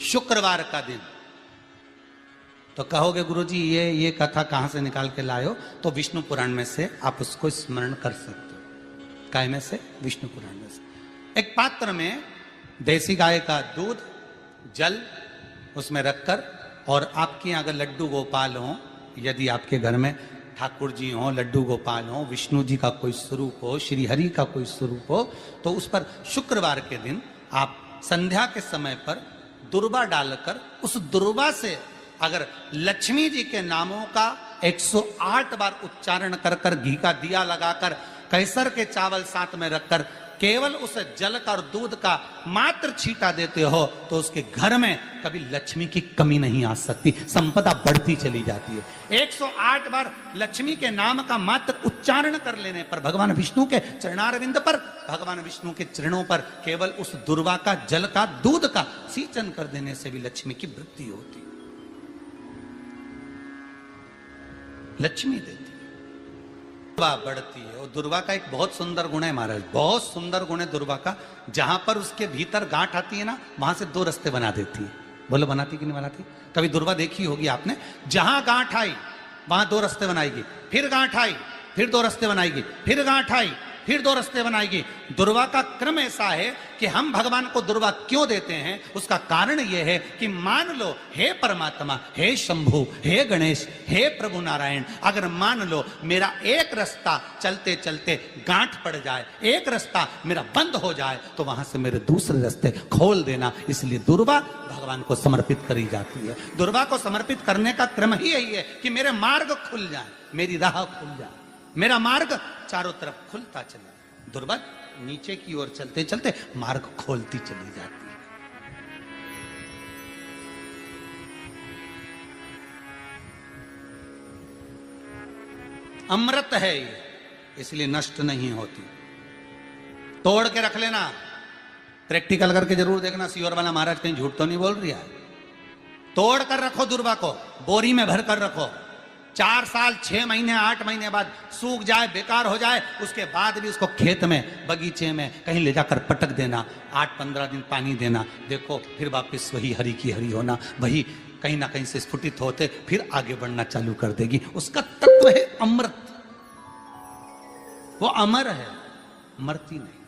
शुक्रवार का दिन। तो कहोगे गुरुजी ये कथा कहां से निकाल के लाए हो? तो विष्णु पुराण में से आप उसको स्मरण कर सकते हो। काय में से? विष्णु पुराण में से। एक पात्र में देसी गाय का दूध, जल उसमें रखकर, और आपके यहाँ अगर लड्डू गोपाल हो, यदि आपके घर में ठाकुर जी हो, लड्डू गोपाल हो, विष्णु जी का कोई स्वरूप हो, श्री हरि का कोई स्वरूप हो, तो उस पर शुक्रवार के दिन आप संध्या के समय पर दुर्वा डालकर, उस दुर्वा से अगर लक्ष्मी जी के नामों का 108 बार उच्चारण कर कर, घी का दिया लगाकर, कैसर के चावल साथ में रखकर केवल उस जल का और दूध का मात्र छींटा देते हो, तो उसके घर में कभी लक्ष्मी की कमी नहीं आ सकती, संपदा बढ़ती चली जाती है। 108 बार लक्ष्मी के नाम का मात्र उच्चारण कर लेने पर, भगवान विष्णु के चरणारविंद पर, भगवान विष्णु के चरणों पर केवल उस दुर्वा का, जल का, दूध का सींचन कर देने से भी लक्ष्मी की वृद्धि होती है, लक्ष्मी देती है, दुर्वा बढ़ती है। और दुर्वा का एक बहुत सुंदर गुण है महाराज, बहुत सुंदर गुण है दुर्वा का। जहां पर उसके भीतर गांठ आती है ना, वहां से 2 रास्ते बना देती है। बोलो बनाती कि नहीं बनाती? कभी दुर्वा देखी होगी आपने। जहां गांठ आई वहां 2 रास्ते बनाएगी, फिर गांठ आई फिर 2 रास्ते बनाएगी, फिर गांठ आई फिर 2 रास्ते बनाएगी। दुर्वा का क्रम ऐसा है कि हम भगवान को दुर्वा क्यों देते हैं, उसका कारण यह है कि मान लो, हे परमात्मा, हे शंभु, हे गणेश, हे प्रभु नारायण, अगर मान लो मेरा एक रास्ता चलते चलते गांठ पड़ जाए, एक रास्ता मेरा बंद हो जाए, तो वहां से मेरे दूसरे रास्ते खोल देना। इसलिए दुर्वा भगवान को समर्पित करी जाती है। दुर्वा को समर्पित करने का क्रम ही यही है कि मेरे मार्ग खुल जाए, मेरी राह खुल जाए, मेरा मार्ग चारों तरफ खुलता चले। दुर्वा नीचे की ओर चलते चलते मार्ग खोलती चली जाती है। अमृत है ये, इसलिए नष्ट नहीं होती। तोड़ के रख लेना, प्रैक्टिकल करके जरूर देखना, सियोर वाला महाराज कहीं झूठ तो नहीं बोल रही है। तोड़ कर रखो दुर्वा को, बोरी में भर कर रखो। 4 साल, 6 महीने, 8 महीने बाद सूख जाए, बेकार हो जाए, उसके बाद भी उसको खेत में, बगीचे में कहीं ले जाकर पटक देना, 8-15 दिन पानी देना, देखो फिर वापस वही हरि की हरि होना, वही कहीं ना कहीं से स्फुटित होते फिर आगे बढ़ना चालू कर देगी। उसका तत्व है अमृत, वो अमर है, मरती नहीं,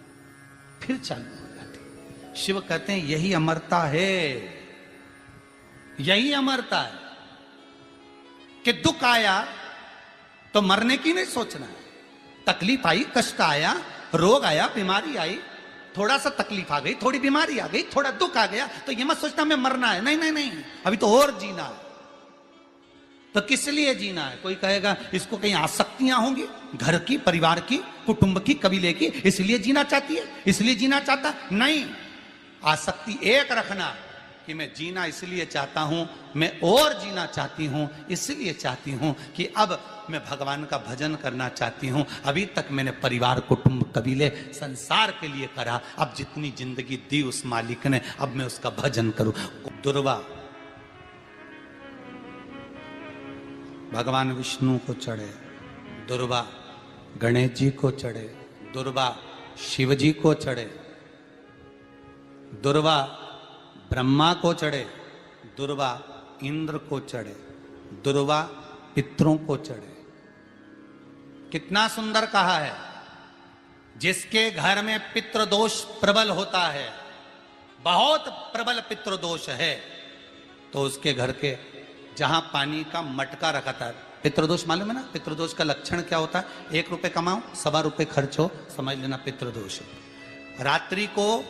फिर चालू हो जाती। शिव कहते हैं यही अमरता है, यही अमरता है कि दुख आया तो मरने की नहीं सोचना है। तकलीफ आई, कष्ट आया, रोग आया, बीमारी आई, थोड़ा सा तकलीफ आ गई, थोड़ी बीमारी आ गई, थोड़ा दुख आ गया, तो ये मत सोचना मैं मरना है। नहीं नहीं नहीं, अभी तो और जीना है। तो किस लिए जीना है? कोई कहेगा इसको कहीं आसक्तियां होंगी, घर की, परिवार की, कुटुंब की, कबीले की, इसलिए जीना चाहती है, इसलिए जीना चाहता। नहीं, आसक्ति एक रखना कि मैं जीना इसलिए चाहता हूं, मैं और जीना चाहती हूं, इसलिए चाहती हूं कि अब मैं भगवान का भजन करना चाहती हूं। अभी तक मैंने परिवार, कुटुंब, कबीले, संसार के लिए करा, अब जितनी जिंदगी दी उस मालिक ने, अब मैं उसका भजन करूं। दुर्वा भगवान विष्णु को चढ़े, दुर्वा गणेश जी को चढ़े, दुर्वा शिव जी को चढ़े, दुर्वा ब्रह्मा को चढ़े, दुर्वा इंद्र को चढ़े, दुर्वा पितरों को चढ़े। कितना सुंदर कहा है। जिसके घर में पितृदोष प्रबल होता है, बहुत प्रबल पितृदोष है, तो उसके घर के जहां पानी का मटका रखा था, पितृदोष मालूम है ना? पितृदोष का लक्षण क्या होता है? 1 रुपए कमाओ, 1.25 रुपए खर्च हो, समझ लेना पितृदोष है। रात्रि को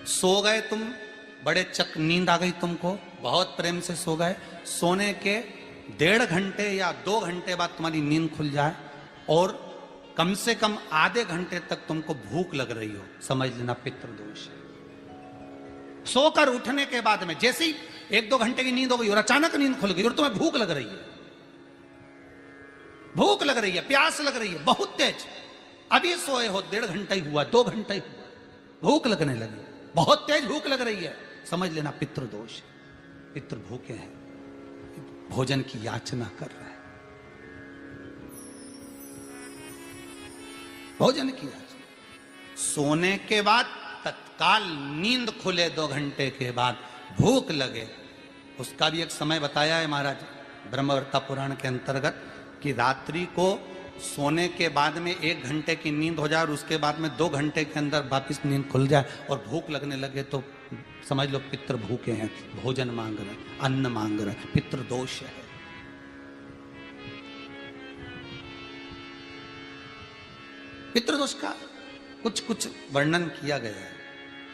सो गए तुम, बड़े चक नींद आ गई तुमको, बहुत प्रेम से सो गए, सोने के 1.5 घंटे या 2 घंटे बाद तुम्हारी नींद खुल जाए और कम से कम आधे घंटे तक तुमको भूख लग रही हो, समझ लेना पितृदोष है। सोकर उठने के बाद में जैसे ही 1-2 घंटे की नींद हो गई और अचानक नींद खुल गई और तुम्हें भूख लग रही है, भूख लग रही है, प्यास लग रही है बहुत तेज, अभी सोए हो, 1.5 घंटा ही हुआ, 2 घंटा ही हुआ, भूख लगने लगी, बहुत तेज भूख लग रही है, समझ लेना पितृदोष। पितृ भूखे हैं, भोजन की याचना कर रहा है, भोजन की याचना। सोने के बाद तत्काल नींद खुले 2 घंटे के बाद, भूख लगे, उसका भी एक समय बताया है महाराज ब्रह्मवर्ता पुराण के अंतर्गत कि रात्रि को सोने के बाद में 1 घंटे की नींद हो जाए और उसके बाद में 2 घंटे के अंदर वापिस नींद खुल जाए और भूख लगने लगे तो समझ लो पितृ भूखे हैं, भोजन मांग रहे, अन्न मांग रहे, पितृ दोष है। पितृदोष का कुछ कुछ वर्णन किया गया है।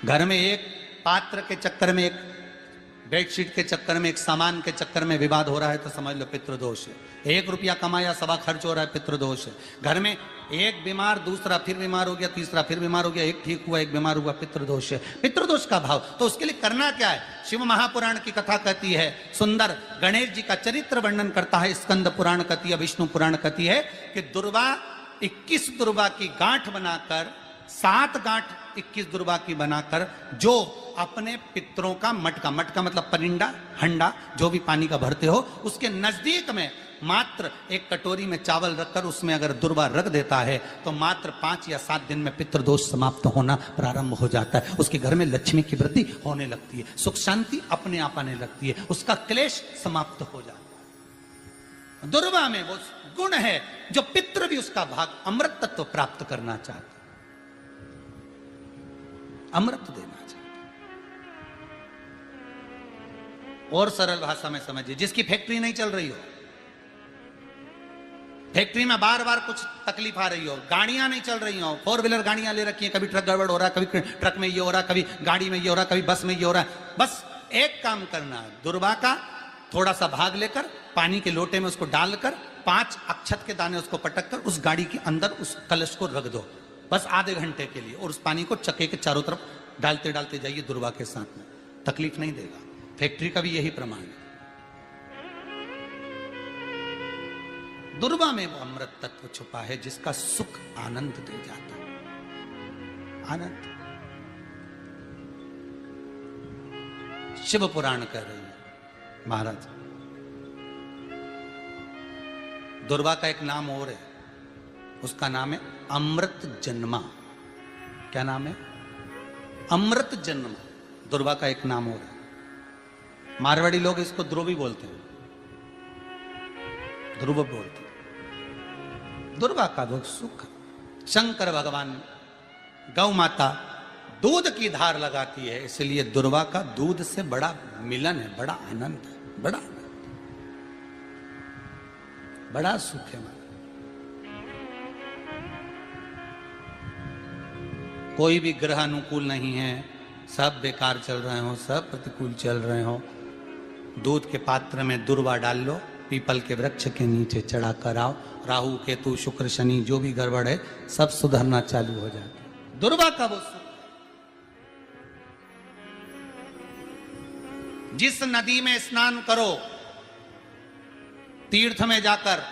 घर में एक पात्र के चक्कर में, एक बेडशीट के चक्कर में, एक सामान के चक्कर में विवाद हो रहा है तो समझ लो पितृदोष है। 1 रुपया कमाया, सवा खर्च हो रहा है, पितृदोष है। घर में एक बीमार, दूसरा फिर बीमार हो गया, तीसरा फिर बीमार हो गया, एक ठीक हुआ, एक बीमार हुआ, पितृदोष है। पितृदोष का भाव, तो उसके लिए करना क्या है? शिव महापुराण की कथा कहती है, सुंदर गणेश जी का चरित्र वर्णन करता है स्कंद पुराण कहती है, विष्णु पुराण कहती है कि दुर्वा 21 दुर्वा की गांठ बनाकर, 7 गांठ 21 दुर्वा की बनाकर जो अपने पितरों का मटका, मटका मतलब परिंडा, हंडा, जो भी पानी का भरते हो, उसके नजदीक में मात्र एक कटोरी में चावल रखकर उसमें अगर दुर्वा रख देता है तो मात्र 5 या 7 दिन में पितृदोष समाप्त होना प्रारंभ हो जाता है। उसके घर में लक्ष्मी की वृद्धि होने लगती है, सुख शांति अपने आप आने लगती है, उसका क्लेश समाप्त हो जाता है। दुर्वा में वो गुण है जो पितृ भी उसका भाग अमृत तत्व प्राप्त करना चाहते, अमृत देना चाहते। और सरल भाषा में समझिए, जिसकी फैक्ट्री नहीं चल रही हो, फैक्ट्री में बार बार कुछ तकलीफ आ रही हो, गाड़ियां नहीं चल रही हो, 4 व्हीलर गाड़ियां ले रखी हैं, कभी ट्रक गड़बड़ हो रहा है, कभी ट्रक में ये हो रहा है, कभी गाड़ी में ये हो रहा है, कभी बस में ये हो रहा है, बस एक काम करना है, दुर्वा का थोड़ा सा भाग लेकर पानी के लोटे में उसको डालकर 5 अक्षत के दाने उसको पटक कर उस गाड़ी के अंदर उस कलश को रख दो, बस आधे घंटे के लिए, और उस पानी को चक्के के चारों तरफ डालते डालते जाइए दुर्वा के साथ में, तकलीफ नहीं देगा। फैक्ट्री का भी यही प्रमाण है। दुर्वा में वो अमृत तत्व छुपा है जिसका सुख आनंद दे जाता है, आनंद। शिव पुराण कह रही है महाराज, दुर्वा का एक नाम और है, उसका नाम है अमृत जन्मा। क्या नाम है? अमृत जन्मा। दुर्वा का एक नाम और है। मारवाड़ी लोग इसको ध्रुवी बोलते हैं, ध्रुव बोलते हैं। दुर्वा का वो सुख, शंकर भगवान गौ माता दूध की धार लगाती है, इसलिए दुर्वा का दूध से बड़ा मिलन है, बड़ा आनंद है, बड़ा आनंद, बड़ा सुख है। कोई भी ग्रह अनुकूल नहीं है, सब बेकार चल रहे हो, सब प्रतिकूल चल रहे हो, दूध के पात्र में दुर्वा डाल लो, पीपल के वृक्ष के नीचे चढ़ा कर आओ, राहु केतु शुक्र शनि जो भी गड़बड़ है सब सुधरना चालू हो जाता है। दुर्वा का वो सुख। जिस नदी में स्नान करो, तीर्थ में जाकर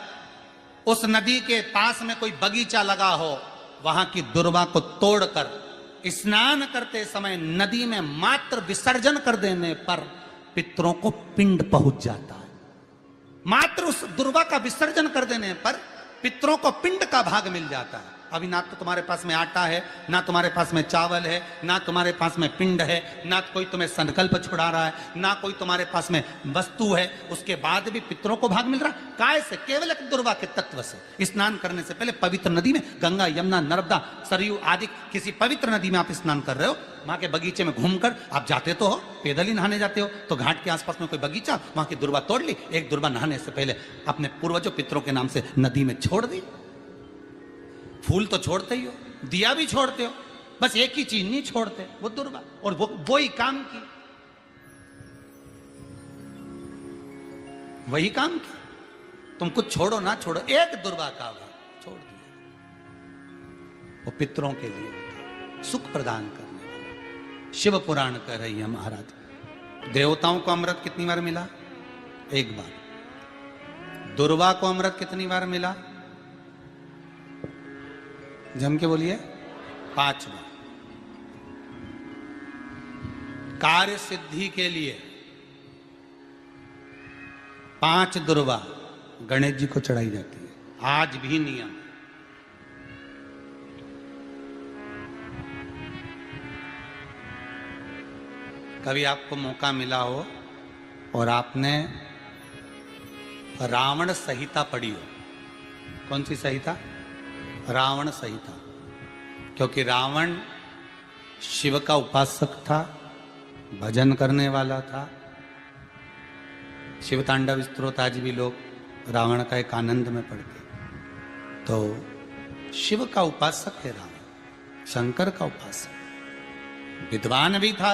उस नदी के पास में कोई बगीचा लगा हो, वहां की दुर्वा को तोड़कर स्नान करते समय नदी में मात्र विसर्जन कर देने पर पितरों को पिंड पहुंच जाता है। मात्र उस दुर्वा का विसर्जन कर देने पर पितरों को पिंड का भाग मिल जाता है। अभी ना तो तुम्हारे पास में आटा है, ना तुम्हारे पास में चावल है, ना तुम्हारे पास में पिंड है, ना कोई तुम्हें संकल्प छुड़ा रहा है, ना कोई तुम्हारे पास में वस्तु है, उसके बाद भी पितरों को भाग मिल रहा है। काय से? केवल एक दुर्वा के तत्व से। स्नान करने से पहले पवित्र नदी में, गंगा यमुना नर्मदा सरयू आदि किसी पवित्र नदी में आप स्नान कर रहे हो, वहां के बगीचे में घूमकर आप जाते तो हो, पैदल ही नहाने जाते हो, तो घाट के आसपास में कोई बगीचा, वहां की दुर्वा तोड़ ली, एक दुर्वा नहाने से पहले अपने पूर्वजों पितरों के नाम से नदी में छोड़ दी। फूल तो छोड़ते ही हो, दिया भी छोड़ते हो, बस एक ही चीज नहीं छोड़ते, वो दुर्वा, और वो ही काम की, वही काम की। तुम कुछ छोड़ो ना छोड़ो, एक दुर्वा का भाग छोड़ दिया, वो पितरों के लिए होता, सुख प्रदान करने वाला। शिव पुराण कह रही है महाराज, देवताओं को अमृत कितनी बार मिला? 1 बार। दुर्वा को अमृत कितनी बार मिला? जम के बोलिए, 5 बार। कार्य सिद्धि के लिए 5 दुर्वा गणेश जी को चढ़ाई जाती है, आज भी नियम। कभी आपको मौका मिला हो और आपने रावण संहिता पढ़ी हो। कौन सी संहिता? रावण संहिता। क्योंकि रावण शिव का उपासक था, भजन करने वाला था। शिव तांडव स्तोत्र आज भी लोग रावण का एक आनंद में पढ़ते। तो शिव का उपासक है रावण, शंकर का उपासक। विद्वान भी था,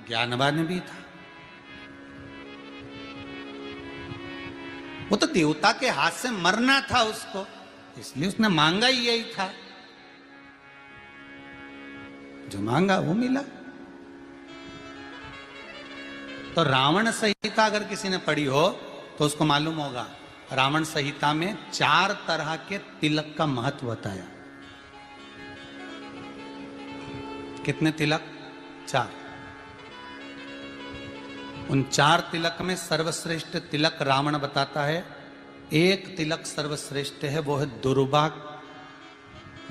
ज्ञानवान भी था। वो तो देवता के हाथ से मरना था उसको, इसलिए उसने मांगा ही यही था। जो मांगा वो मिला। तो रावण संहिता अगर किसी ने पढ़ी हो तो उसको मालूम होगा, रावण संहिता में 4 तरह के तिलक का महत्व बताया। कितने तिलक? 4। उन 4 तिलक में सर्वश्रेष्ठ तिलक रावण बताता है। एक तिलक सर्वश्रेष्ठ है, वो है दुर्वा।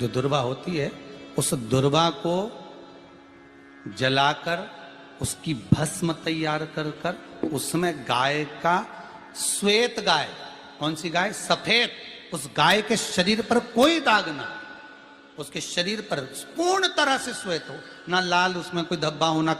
जो दुर्वा होती है, उस दुर्वा को जलाकर उसकी भस्म तैयार कर कर उसमें गाय का श्वेत गाय, कौन सी गाय? सफेद। उस गाय के शरीर पर कोई दाग ना, उसके शरीर पर पूर्ण तरह से श्वेत हो, ना लाल उसमें कोई धब्बा हो, ना